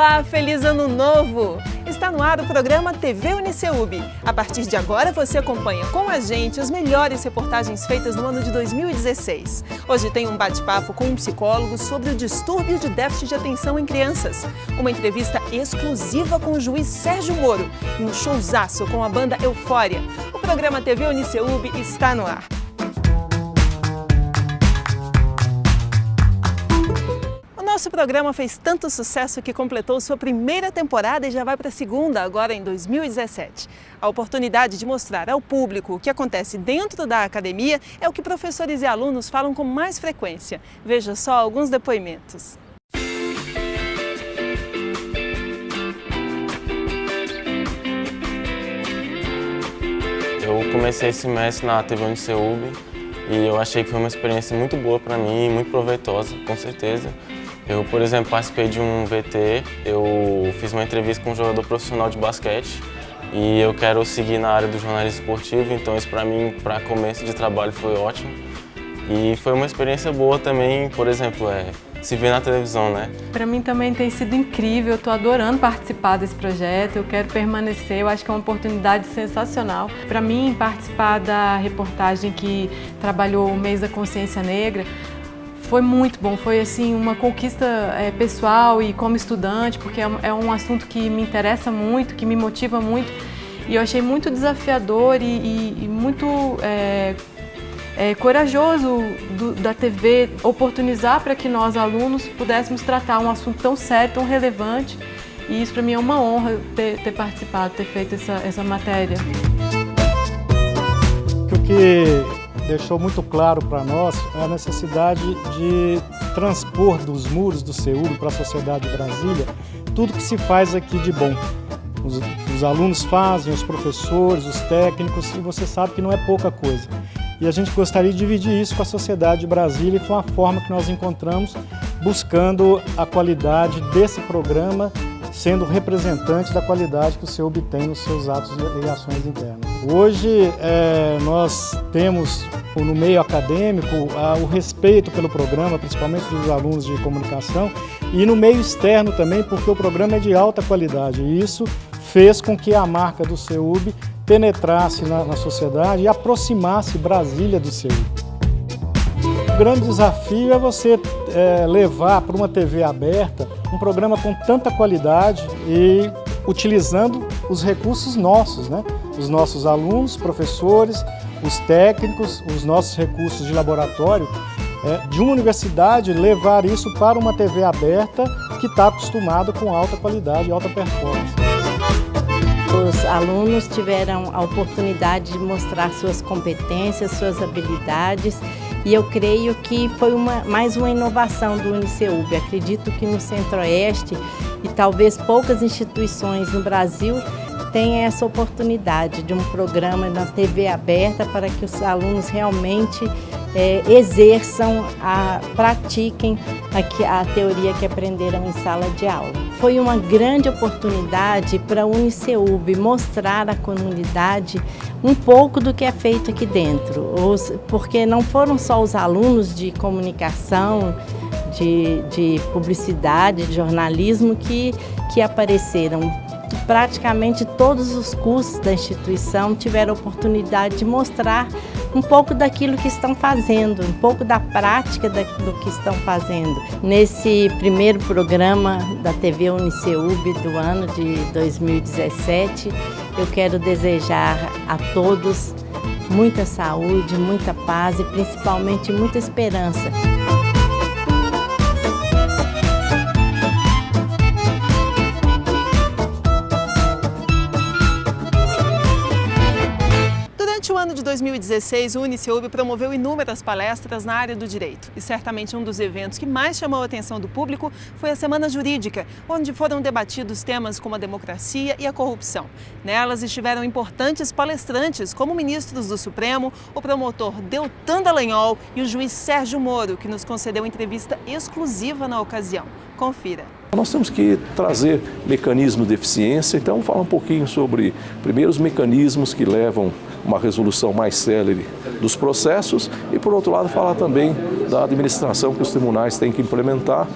Olá, feliz ano novo! Está no ar o programa TV UniCeub. A partir de agora você acompanha com a gente as melhores reportagens feitas no ano de 2016. Hoje tem um bate-papo com um psicólogo sobre o distúrbio de déficit de atenção em crianças. Uma entrevista exclusiva com o juiz Sérgio Moro e um showzaço com a banda Eufória. O programa TV UniCeub está no ar. Nosso programa fez tanto sucesso que completou sua primeira temporada e já vai para a segunda, agora em 2017. A oportunidade de mostrar ao público o que acontece dentro da academia é o que professores e alunos falam com mais frequência. Veja só alguns depoimentos. Eu comecei esse mês na TV UniCeub e eu achei que foi uma experiência muito boa para mim, muito proveitosa, com certeza. Eu, por exemplo, participei de um VT, eu fiz uma entrevista com um jogador profissional de basquete e eu quero seguir na área do jornalismo esportivo, então isso para mim, para começo de trabalho, foi ótimo. E foi uma experiência boa também, por exemplo, se ver na televisão, né? Para mim também tem sido incrível, eu estou adorando participar desse projeto, eu quero permanecer, eu acho que é uma oportunidade sensacional. Para mim, participar da reportagem que trabalhou o mês da consciência negra, foi muito bom, foi assim uma conquista pessoal e como estudante, porque é um assunto que me interessa muito, que me motiva muito e eu achei muito desafiador e muito corajoso da TV oportunizar para que nós alunos pudéssemos tratar um assunto tão sério, tão relevante e isso para mim é uma honra ter participado, ter feito essa matéria. O que deixou muito claro para nós a necessidade de transpor dos muros do CEUB para a sociedade de Brasília tudo que se faz aqui de bom. Os alunos fazem, os professores, os técnicos, e você sabe que não é pouca coisa. E a gente gostaria de dividir isso com a sociedade de Brasília e foi uma forma que nós encontramos buscando a qualidade desse programa, sendo representante da qualidade que o CEUB tem nos seus atos e ações internas. Hoje nós temos no meio acadêmico o respeito pelo programa, principalmente dos alunos de comunicação, e no meio externo também, porque o programa é de alta qualidade e isso fez com que a marca do CEUB penetrasse na sociedade e aproximasse Brasília do CEUB. O grande desafio é você levar para uma TV aberta um programa com tanta qualidade e utilizando os recursos nossos, né? Os nossos alunos, professores, os técnicos, os nossos recursos de laboratório, de uma universidade levar isso para uma TV aberta que está acostumada com alta qualidade e alta performance. Os alunos tiveram a oportunidade de mostrar suas competências, suas habilidades e eu creio que foi mais uma inovação do UniCeub. Acredito que no Centro-Oeste e talvez poucas instituições no Brasil tenham essa oportunidade de um programa na TV aberta para que os alunos realmente exerçam, pratiquem a teoria que aprenderam em sala de aula. Foi uma grande oportunidade para a UniCeub mostrar à comunidade um pouco do que é feito aqui dentro, porque não foram só os alunos de comunicação, de publicidade, de jornalismo que apareceram. Praticamente todos os cursos da instituição tiveram a oportunidade de mostrar um pouco daquilo que estão fazendo, um pouco da prática do que estão fazendo. Nesse primeiro programa da TV UniCeub do ano de 2017, eu quero desejar a todos muita saúde, muita paz e principalmente muita esperança. Durante o ano de 2016, o UniCeub promoveu inúmeras palestras na área do direito. E certamente um dos eventos que mais chamou a atenção do público foi a Semana Jurídica, onde foram debatidos temas como a democracia e a corrupção. Nelas estiveram importantes palestrantes, como ministros do Supremo, o promotor Deltan Dallagnol e o juiz Sérgio Moro, que nos concedeu entrevista exclusiva na ocasião. Confira. Nós temos que trazer mecanismos de eficiência, então vamos falar um pouquinho sobre, primeiro, os mecanismos que levam uma resolução mais célere dos processos e, por outro lado, falar também da administração que os tribunais têm que implementar,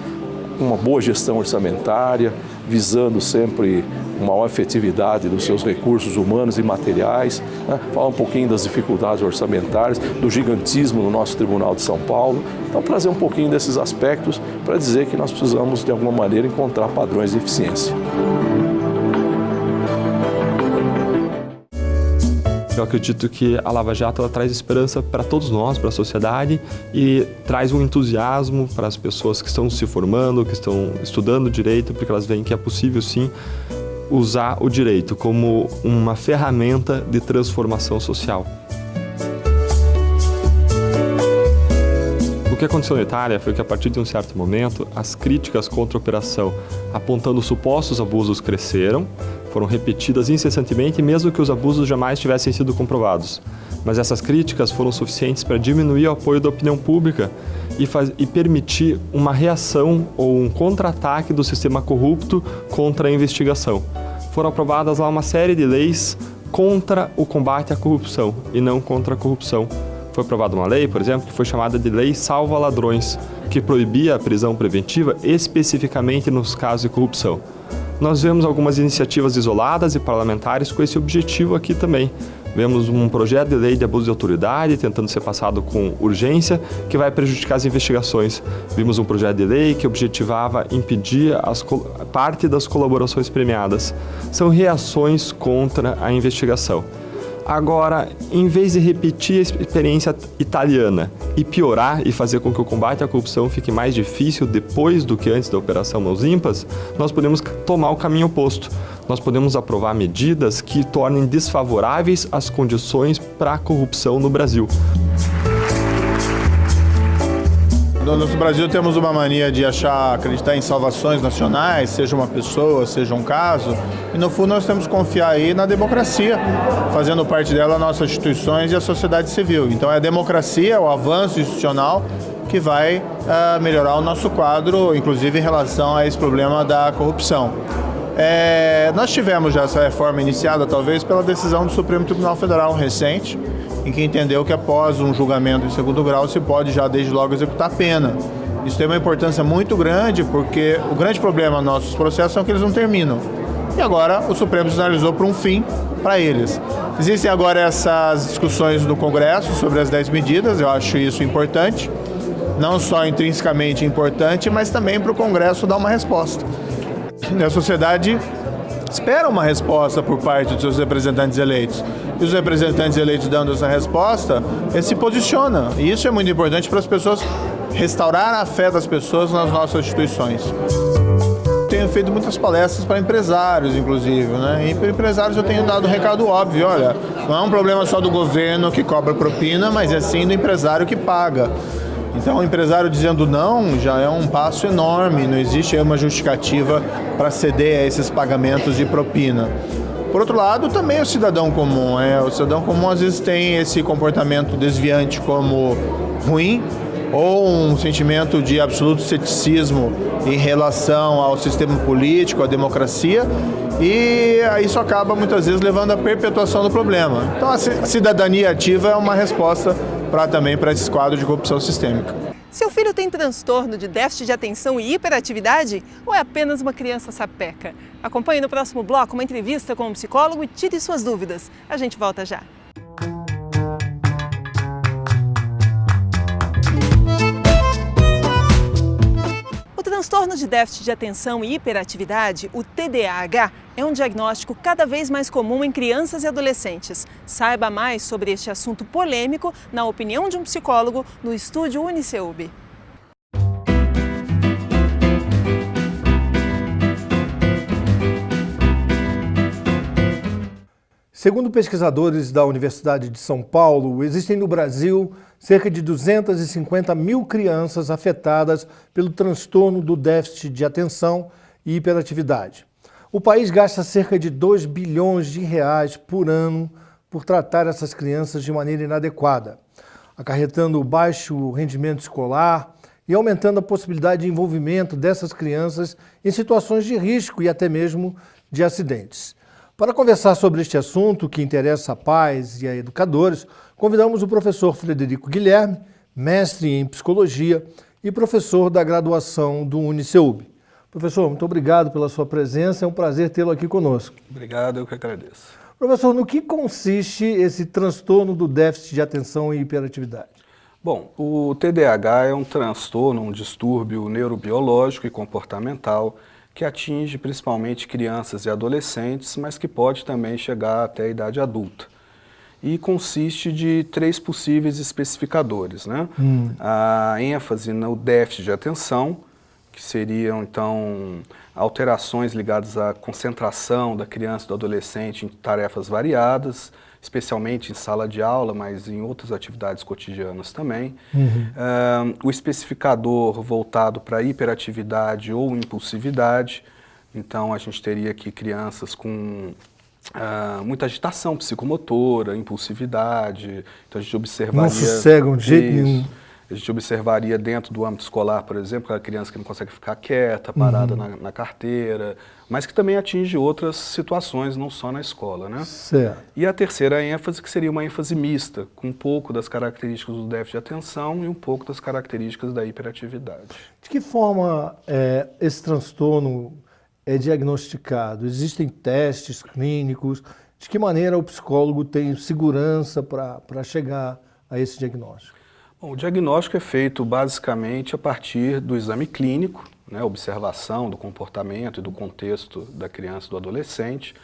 uma boa gestão orçamentária, visando sempre uma maior efetividade dos seus recursos humanos e materiais, né? Falar um pouquinho das dificuldades orçamentárias, do gigantismo no nosso Tribunal de São Paulo. Então, trazer um pouquinho desses aspectos para dizer que nós precisamos, de alguma maneira, encontrar padrões de eficiência. Eu acredito que a Lava Jato ela traz esperança para todos nós, para a sociedade, e traz um entusiasmo para as pessoas que estão se formando, que estão estudando direito, porque elas veem que é possível sim usar o direito como uma ferramenta de transformação social. O que aconteceu na Itália foi que, a partir de um certo momento, as críticas contra a operação, apontando supostos abusos, cresceram, foram repetidas incessantemente, mesmo que os abusos jamais tivessem sido comprovados. Mas essas críticas foram suficientes para diminuir o apoio da opinião pública e permitir uma reação ou um contra-ataque do sistema corrupto contra a investigação. Foram aprovadas lá uma série de leis contra o combate à corrupção e não contra a corrupção. Foi aprovada uma lei, por exemplo, que foi chamada de Lei Salva Ladrões, que proibia a prisão preventiva especificamente nos casos de corrupção. Nós vemos algumas iniciativas isoladas e parlamentares com esse objetivo aqui também. Vemos um projeto de lei de abuso de autoridade tentando ser passado com urgência, que vai prejudicar as investigações. Vimos um projeto de lei que objetivava impedir parte das colaborações premiadas. São reações contra a investigação. Agora, em vez de repetir a experiência italiana e piorar e fazer com que o combate à corrupção fique mais difícil depois do que antes da Operação Mãos Limpas, nós podemos tomar o caminho oposto. Nós podemos aprovar medidas que tornem desfavoráveis as condições para a corrupção no Brasil. No Brasil temos uma mania de acreditar em salvações nacionais, seja uma pessoa, seja um caso, e no fundo nós temos que confiar aí na democracia, fazendo parte dela nossas instituições e a sociedade civil. Então é a democracia, o avanço institucional que vai melhorar o nosso quadro, inclusive em relação a esse problema da corrupção. Nós tivemos já essa reforma iniciada, talvez, pela decisão do Supremo Tribunal Federal recente, em que entendeu que após um julgamento em segundo grau se pode já desde logo executar a pena. Isso tem uma importância muito grande, porque o grande problema dos nossos processos é que eles não terminam. E agora o Supremo sinalizou para um fim para eles. Existem agora essas discussões do Congresso sobre as 10 medidas, eu acho isso importante, não só intrinsecamente importante, mas também para o Congresso dar uma resposta. E a sociedade espera uma resposta por parte dos seus representantes eleitos. E os representantes eleitos dando essa resposta, ele se posiciona. E isso é muito importante para as pessoas, restaurar a fé das pessoas nas nossas instituições. Tenho feito muitas palestras para empresários, inclusive, né? E para empresários eu tenho dado um recado óbvio, olha, não é um problema só do governo que cobra propina, mas é sim do empresário que paga. Então, o empresário dizendo não já é um passo enorme, não existe aí uma justificativa para ceder a esses pagamentos de propina. Por outro lado, também o cidadão comum. O cidadão comum às vezes tem esse comportamento desviante como ruim, ou um sentimento de absoluto ceticismo em relação ao sistema político, à democracia, e isso acaba muitas vezes levando à perpetuação do problema. Então, a cidadania ativa é uma resposta também para esse quadro de corrupção sistêmica. Seu filho tem transtorno de déficit de atenção e hiperatividade ou é apenas uma criança sapeca? Acompanhe no próximo bloco uma entrevista com um psicólogo e tire suas dúvidas. A gente volta já. O transtorno de déficit de atenção e hiperatividade, o TDAH, é um diagnóstico cada vez mais comum em crianças e adolescentes. Saiba mais sobre este assunto polêmico na opinião de um psicólogo no estúdio UniCeub. Segundo pesquisadores da Universidade de São Paulo, existem no Brasil cerca de 250 mil crianças afetadas pelo transtorno do déficit de atenção e hiperatividade. O país gasta cerca de 2 bilhões de reais por ano por tratar essas crianças de maneira inadequada, acarretando baixo rendimento escolar e aumentando a possibilidade de envolvimento dessas crianças em situações de risco e até mesmo de acidentes. Para conversar sobre este assunto que interessa a pais e a educadores, convidamos o professor Frederico Guilherme, mestre em psicologia e professor da graduação do UniCeub. Professor, muito obrigado pela sua presença, é um prazer tê-lo aqui conosco. Obrigado, eu que agradeço. Professor, no que consiste esse transtorno do déficit de atenção e hiperatividade? Bom, o TDAH é um transtorno, um distúrbio neurobiológico e comportamental que atinge principalmente crianças e adolescentes, mas que pode também chegar até a idade adulta. E consiste de 3 possíveis especificadores, né? A ênfase no déficit de atenção, que seriam, então, alterações ligadas à concentração da criança e do adolescente em tarefas variadas, especialmente em sala de aula, mas em outras atividades cotidianas também. O especificador voltado para hiperatividade ou impulsividade, então a gente teria aqui crianças com muita agitação psicomotora, impulsividade, então a gente observaria... Não sossegam de jeito nenhum. A gente observaria dentro do âmbito escolar, por exemplo, aquela criança que não consegue ficar quieta, parada na carteira, mas que também atinge outras situações, não só na escola, né? Certo. E a terceira ênfase, que seria uma ênfase mista, com um pouco das características do déficit de atenção e um pouco das características da hiperatividade. De que forma esse transtorno é diagnosticado? Existem testes clínicos? De que maneira o psicólogo tem segurança para chegar a esse diagnóstico? Bom, o diagnóstico é feito basicamente a partir do exame clínico, né, observação do comportamento e do contexto da criança e do adolescente.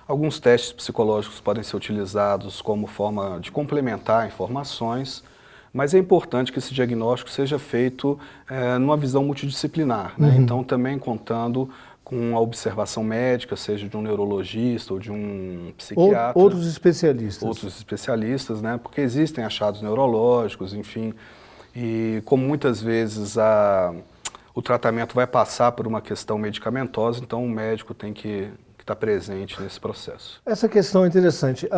Alguns testes psicológicos podem ser utilizados como forma de complementar informações, mas é importante que esse diagnóstico seja feito numa visão multidisciplinar, né? Então também contando com a observação médica, seja de um neurologista ou de um psiquiatra. Outros especialistas. Outros especialistas, né? Porque existem achados neurológicos, enfim. E como muitas vezes o tratamento vai passar por uma questão medicamentosa, então o médico tem que estar presente nesse processo. Essa questão é interessante.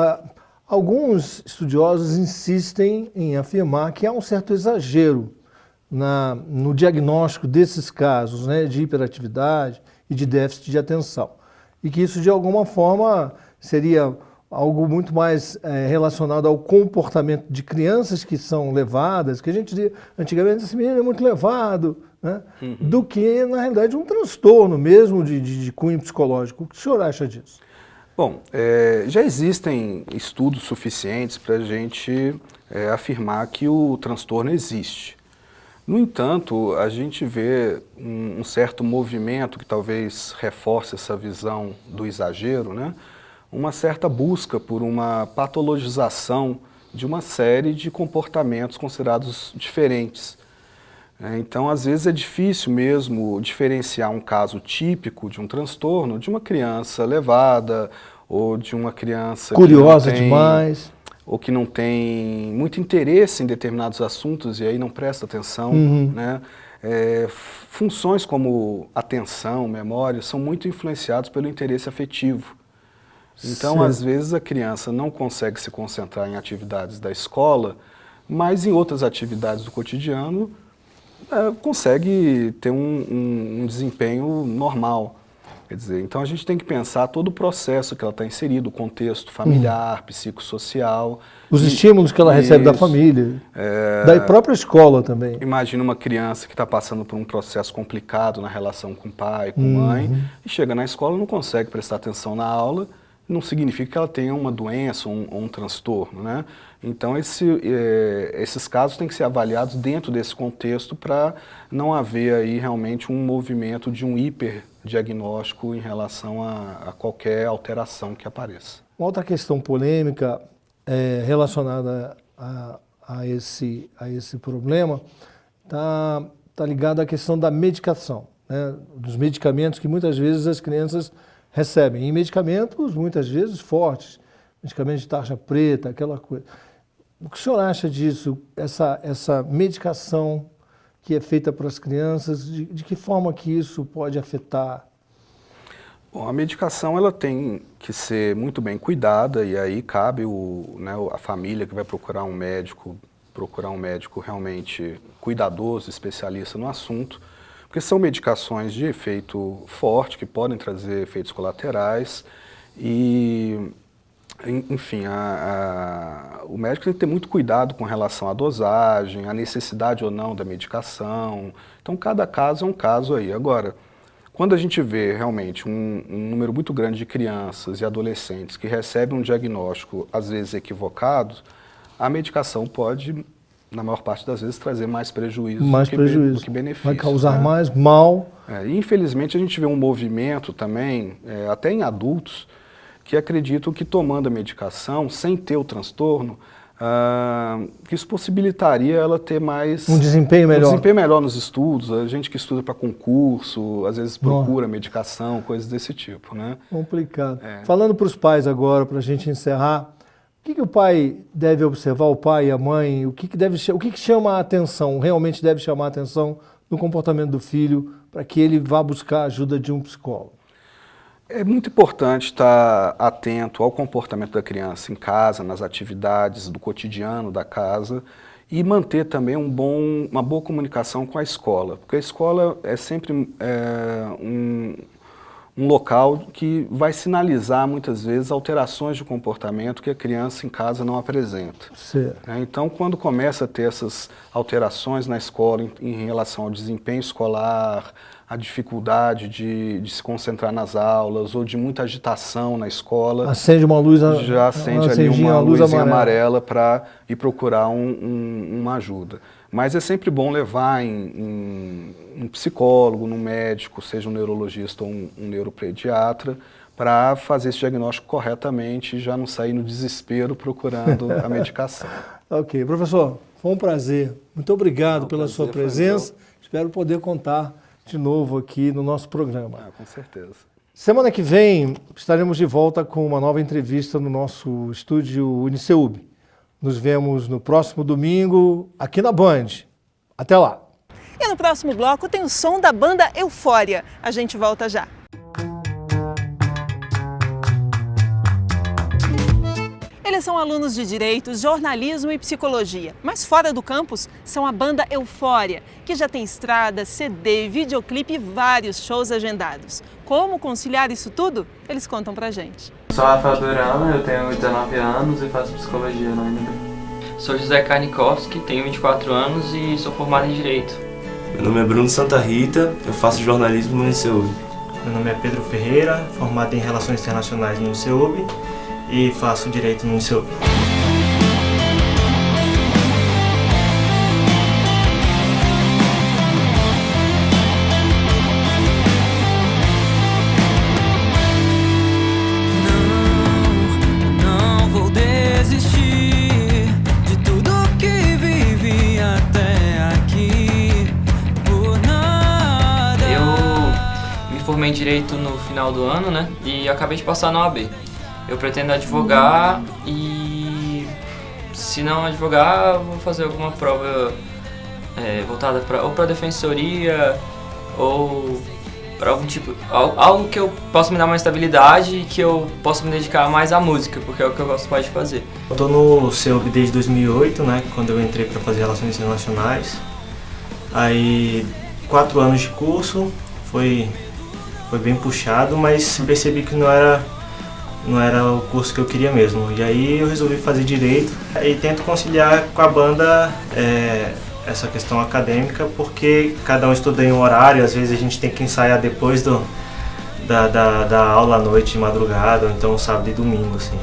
Alguns estudiosos insistem em afirmar que há um certo exagero no diagnóstico desses casos, né, de hiperatividade e de déficit de atenção. E que isso, de alguma forma, seria algo muito mais relacionado ao comportamento de crianças que são levadas, que a gente dizia antigamente, esse menino é muito levado, né, do que, na realidade, um transtorno mesmo de cunho psicológico. O que o senhor acha disso? Bom, já existem estudos suficientes para a gente afirmar que o transtorno existe. No entanto, a gente vê um certo movimento que talvez reforce essa visão do exagero, né? Uma certa busca por uma patologização de uma série de comportamentos considerados diferentes. Então, às vezes é difícil mesmo diferenciar um caso típico de um transtorno de uma criança levada ou de uma criança curiosa demais, ou que não tem muito interesse em determinados assuntos e aí não presta atenção, né? Funções como atenção, memória, são muito influenciados pelo interesse afetivo. Então, certo, às vezes, a criança não consegue se concentrar em atividades da escola, mas em outras atividades do cotidiano consegue ter um desempenho normal. Quer dizer, então a gente tem que pensar todo o processo que ela está inserido, o contexto familiar, psicossocial. Os estímulos que ela recebe da família, da própria escola também. Imagina uma criança que está passando por um processo complicado na relação com o pai, com a mãe, e chega na escola e não consegue prestar atenção na aula, não significa que ela tenha uma doença ou um transtorno, né? Então esses casos têm que ser avaliados dentro desse contexto para não haver aí realmente um movimento de um hiperdiagnóstico em relação a qualquer alteração que apareça. Uma outra questão polêmica relacionada a esse problema tá ligada à questão da medicação, né? Dos medicamentos que muitas vezes as crianças recebem. E medicamentos muitas vezes fortes, medicamentos de tarja preta, aquela coisa. O que o senhor acha disso, essa medicação que é feita para as crianças, de que forma que isso pode afetar? Bom, a medicação ela tem que ser muito bem cuidada e aí cabe a família que vai procurar um médico realmente cuidadoso, especialista no assunto, porque são medicações de efeito forte que podem trazer efeitos colaterais e, enfim, o médico tem que ter muito cuidado com relação à dosagem, à necessidade ou não da medicação. Então, cada caso é um caso aí. Agora, Quando a gente vê realmente um número muito grande de crianças e adolescentes que recebem um diagnóstico, às vezes equivocado, a medicação pode, na maior parte das vezes, trazer mais prejuízo do que benefício. Vai causar mais mal. E infelizmente a gente vê um movimento também, até em adultos, que acreditam que tomando a medicação, sem ter o transtorno, que isso possibilitaria ela ter mais... Um desempenho melhor. Um desempenho melhor nos estudos, a gente que estuda para concurso, às vezes procura medicação, coisas desse tipo, né? Complicado. Falando para os pais agora, para a gente encerrar, o que o pai deve observar, o pai e a mãe, o que chama a atenção, realmente deve chamar a atenção no comportamento do filho para que ele vá buscar a ajuda de um psicólogo? É muito importante estar atento ao comportamento da criança em casa, nas atividades do cotidiano da casa e manter também uma boa comunicação com a escola, porque a escola é sempre um local que vai sinalizar muitas vezes alterações de comportamento que a criança em casa não apresenta. Então, quando começa a ter essas alterações na escola em relação ao desempenho escolar, a dificuldade de se concentrar nas aulas ou de muita agitação na escola, acende uma luz, já acende ali uma luzinha amarela para ir procurar uma ajuda. Mas é sempre bom levar em um psicólogo, num médico, seja um neurologista ou um neuropediatra, para fazer esse diagnóstico corretamente e já não sair no desespero procurando a medicação. Ok. Professor, foi um prazer. Muito obrigado pela sua presença. Espero poder contar de novo aqui no nosso programa. Com certeza. Semana que vem estaremos de volta com uma nova entrevista no nosso estúdio Uniceub. Nos vemos no próximo domingo aqui na Band. Até lá! E no próximo bloco tem o som da banda Eufória. A gente volta já. Eles são alunos de Direito, Jornalismo e Psicologia, mas fora do campus são a banda Eufória, que já tem estrada, CD, videoclipe e vários shows agendados. Como conciliar isso tudo? Eles contam pra gente. Sou Rafael Durano, eu tenho 19 anos e faço Psicologia na UNB. Sou José Karnikowski, tenho 24 anos e sou formado em Direito. Meu nome é Bruno Santa Rita, eu faço Jornalismo no Uniceub. Meu nome é Pedro Ferreira, formado em Relações Internacionais no Uniceub e faço Direito no Uniceub. Não vou desistir de tudo que vivi até aqui por nada. Eu me formei em Direito no final do ano, né? E acabei de passar na OAB. Eu pretendo advogar e, se não advogar, vou fazer alguma prova voltada para a defensoria ou para algum tipo, algo que eu possa me dar mais estabilidade e que eu possa me dedicar mais à música, porque é o que eu gosto mais de fazer. Eu estou no CEUB desde 2008, né, quando eu entrei para fazer Relações Internacionais. Aí, 4 anos de curso, foi bem puxado, mas percebi que não era o curso que eu queria mesmo. E aí eu resolvi fazer Direito e tento conciliar com a banda essa questão acadêmica, porque cada um estuda em um horário, às vezes a gente tem que ensaiar depois da aula à noite, de madrugada, ou então sábado e domingo, assim.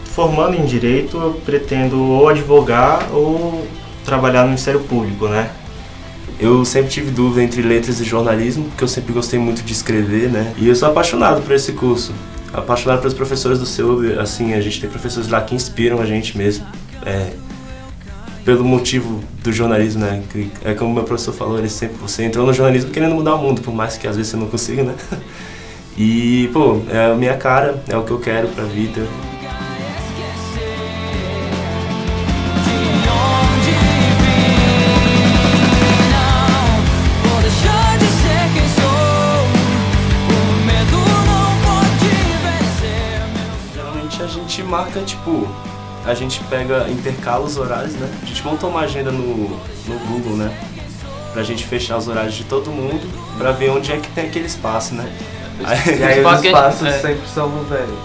Formando em Direito, eu pretendo ou advogar ou trabalhar no Ministério Público, né? Eu sempre tive dúvida entre letras e jornalismo, porque eu sempre gostei muito de escrever, né? E eu sou apaixonado por esse curso. Apaixonado pelos professores do CEUB, assim, a gente tem professores lá que inspiram a gente mesmo, pelo motivo do jornalismo, né, que é como o meu professor falou, você entrou no jornalismo querendo mudar o mundo, por mais que às vezes você não consiga, né, e, pô, é a minha cara, é o que eu quero pra vida. A gente marca, tipo, a gente intercala os horários, né? A gente monta uma agenda no Google, né? Pra gente fechar os horários de todo mundo, pra ver onde é que tem aquele espaço, né? E aí os espaços sempre são, velho,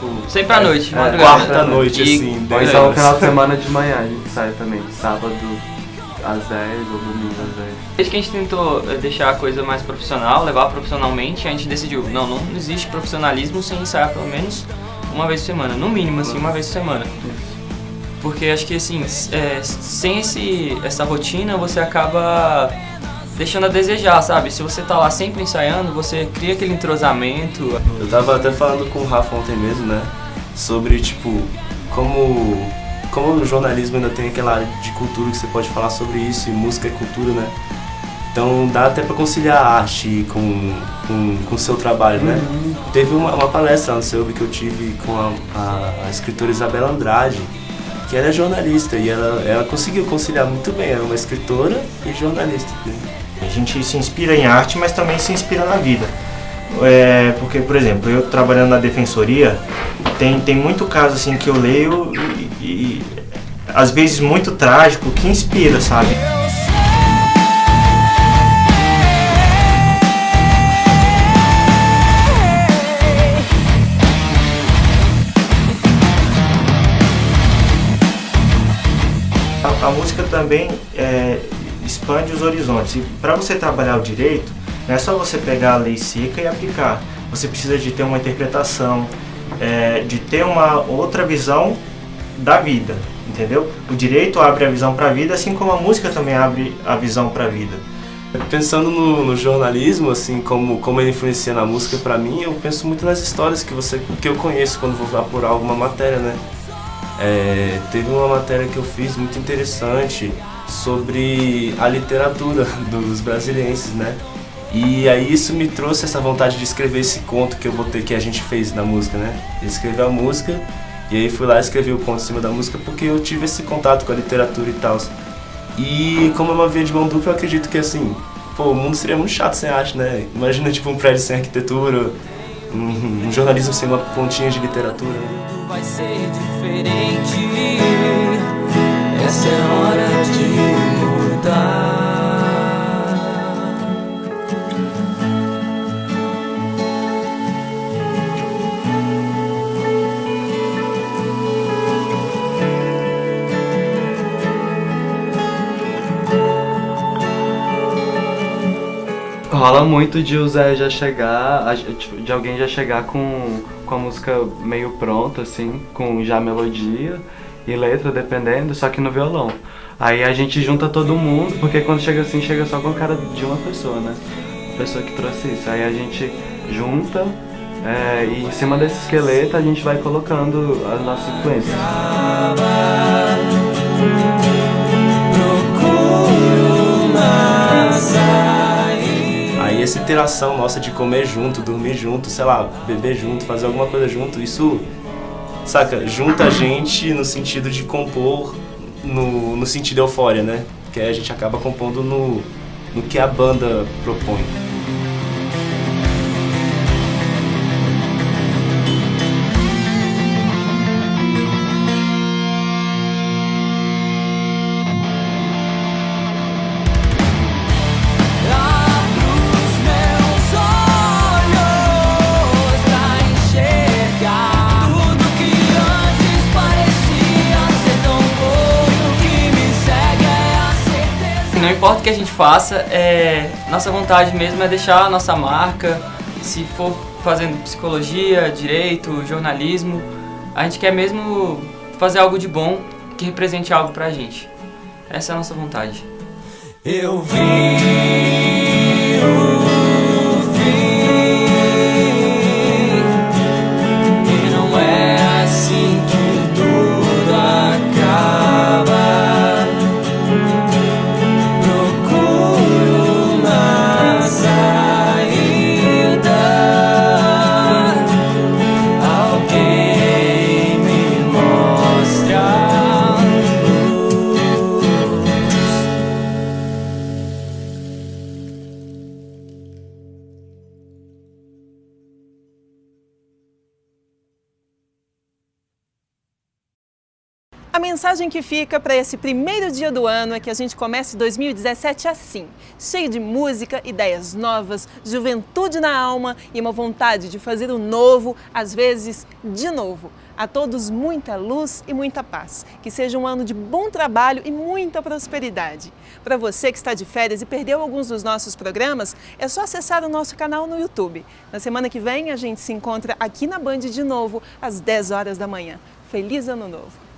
tipo... Sempre à noite, quarta-noite, assim. Ou então no final de semana de manhã, a gente sai também, sábado às 10 ou domingo às 10. Desde que a gente tentou deixar a coisa mais profissional, levar profissionalmente, a gente decidiu, não existe profissionalismo sem ensaiar pelo menos uma vez por semana, no mínimo assim, uma vez por semana. Porque acho que assim, sem essa rotina você acaba deixando a desejar, sabe? Se você tá lá sempre ensaiando, você cria aquele entrosamento. Eu tava até falando com o Rafa ontem mesmo, né? Sobre, tipo, como o jornalismo ainda tem aquela área de cultura que você pode falar sobre isso, e música é cultura, né? Então dá até pra conciliar a arte com o seu trabalho, né? Teve uma palestra no CEUB que eu tive com a escritora Isabela Andrade, que ela é jornalista, e ela conseguiu conciliar muito bem, ela é uma escritora e jornalista. A gente se inspira em arte, mas também se inspira na vida. Porque, por exemplo, eu trabalhando na defensoria, tem muito caso assim que eu leio e às vezes muito trágico, que inspira, sabe? A música também expande os horizontes. E para você trabalhar o direito, não é só você pegar a lei seca e aplicar. Você precisa de ter uma interpretação, de ter uma outra visão da vida, entendeu? O direito abre a visão para a vida, assim como a música também abre a visão para a vida. Pensando no jornalismo, assim, como ele influencia na música, para mim, eu penso muito nas histórias que eu conheço quando vou apurar alguma matéria, né? Teve uma matéria que eu fiz muito interessante sobre a literatura dos brasilienses, né? E aí isso me trouxe essa vontade de escrever esse conto que a gente fez na música, né? Ele escreveu a música e aí fui lá e escrevi o conto em cima da música porque eu tive esse contato com a literatura e tal. E como é uma via de mão dupla, eu acredito que assim, o mundo seria muito chato sem arte, né? Imagina tipo um prédio sem arquitetura, um jornalismo sem uma pontinha de literatura. Vai ser diferente, essa é hora de mudar. Rola muito de o Zé já chegar, de alguém já chegar com a música meio pronta, assim, com já melodia e letra, dependendo, só que no violão. Aí a gente junta todo mundo, porque quando chega assim, chega só com a cara de uma pessoa, né? A pessoa que trouxe isso. Aí a gente junta e em cima desse esqueleto a gente vai colocando as nossas influências. Aí essa interação nossa de comer junto, dormir junto, sei lá, beber junto, fazer alguma coisa junto, isso, saca, junta a gente no sentido de compor, no sentido eufória, né? Que aí a gente acaba compondo no que a banda propõe. Não importa o que a gente faça, nossa vontade mesmo é deixar a nossa marca. Se for fazendo psicologia, direito, jornalismo, a gente quer mesmo fazer algo de bom que represente algo pra gente. Essa é a nossa vontade. Eu vi o fim, e não é assim que tudo acaba. Procuro uma saída, alguém me mostre a luz. A mensagem que fica para esse primeiro dia do ano é que a gente comece 2017 assim, cheio de música, ideias novas, juventude na alma e uma vontade de fazer o novo, às vezes de novo. A todos muita luz e muita paz. Que seja um ano de bom trabalho e muita prosperidade. Para você que está de férias e perdeu alguns dos nossos programas, é só acessar o nosso canal no YouTube. Na semana que vem a gente se encontra aqui na Band de novo, às 10 horas da manhã. Feliz Ano Novo!